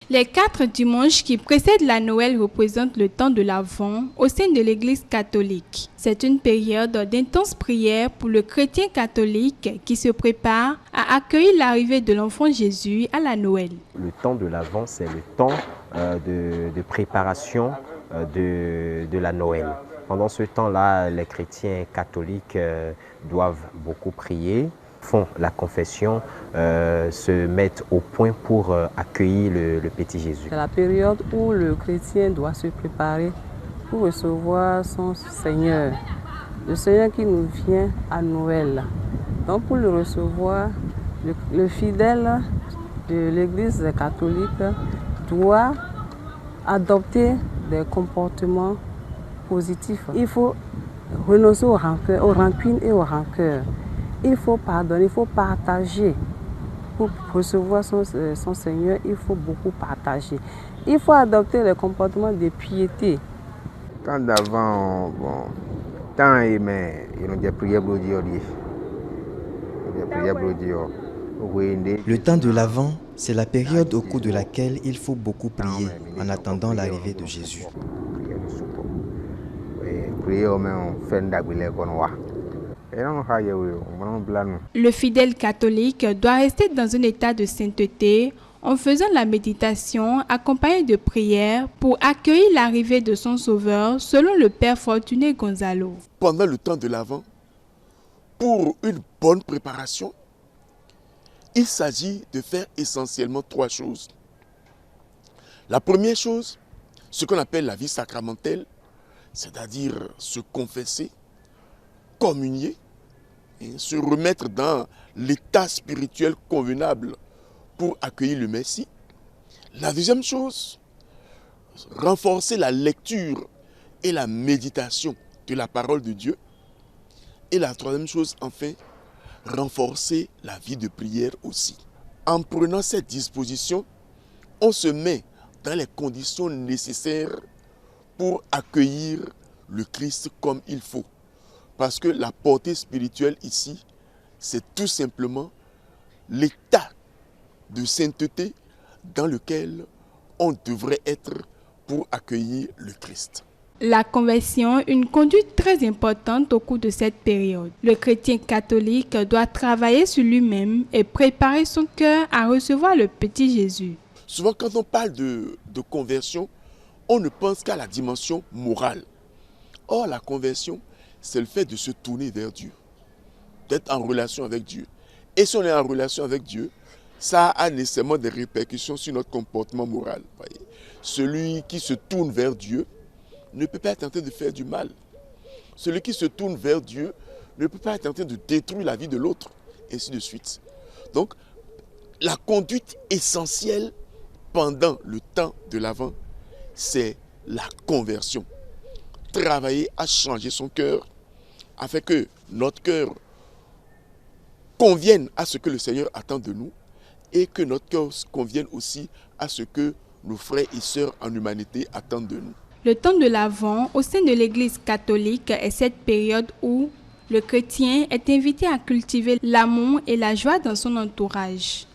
Les 4 dimanches qui précèdent la Noël représentent le temps de l'Avent au sein de l'Église catholique. C'est une période d'intense prière pour le chrétien catholique qui se prépare à accueillir l'arrivée de l'enfant Jésus à la Noël. Le temps de l'Avent, c'est le temps de préparation de la Noël. Pendant ce temps-là, les chrétiens catholiques doivent beaucoup prier, font la confession, se mettent au point pour accueillir le petit Jésus. C'est la période où le chrétien doit se préparer pour recevoir son Seigneur. Le Seigneur qui nous vient à Noël. Donc pour le recevoir, le fidèle de l'Église catholique doit adopter des comportements positifs. Il faut renoncer aux rancunes et aux rancœurs. Il faut pardonner, il faut partager. Pour recevoir son Seigneur, il faut beaucoup partager. Il faut adopter les comportements de piété. Temps d'avant, tant mais il y a prié pour Dieu. Le temps de l'Avent, c'est la période au cours de laquelle il faut beaucoup prier en attendant l'arrivée de Jésus. Le fidèle catholique doit rester dans un état de sainteté en faisant la méditation accompagnée de prières pour accueillir l'arrivée de son Sauveur selon le Père Fortuné Gonzalo. Pendant le temps de l'Avent, pour une bonne préparation, il s'agit de faire essentiellement 3 choses. La première chose, ce qu'on appelle la vie sacramentelle, c'est-à-dire se confesser, communier, et se remettre dans l'état spirituel convenable pour accueillir le Messie. La deuxième chose, renforcer la lecture et la méditation de la parole de Dieu. Et la troisième chose, enfin, renforcer la vie de prière aussi. En prenant cette disposition, on se met dans les conditions nécessaires pour accueillir le Christ comme il faut. Parce que la portée spirituelle ici, c'est tout simplement l'état de sainteté dans lequel on devrait être pour accueillir le Christ. La conversion, une conduite très importante au cours de cette période. Le chrétien catholique doit travailler sur lui-même et préparer son cœur à recevoir le petit Jésus. Souvent, quand on parle de conversion, on ne pense qu'à la dimension morale. Or, la conversion, c'est le fait de se tourner vers Dieu, d'être en relation avec Dieu. Et si on est en relation avec Dieu, ça a nécessairement des répercussions sur notre comportement moral. Voyez. Celui qui se tourne vers Dieu ne peut pas être en train de faire du mal. Celui qui se tourne vers Dieu ne peut pas être en train de détruire la vie de l'autre, et ainsi de suite. Donc, la conduite essentielle pendant le temps de l'Avent, c'est la conversion. Travailler à changer son cœur afin que notre cœur convienne à ce que le Seigneur attend de nous et que notre cœur convienne aussi à ce que nos frères et sœurs en humanité attendent de nous. Le temps de l'Avent au sein de l'Église catholique est cette période où le chrétien est invité à cultiver l'amour et la joie dans son entourage.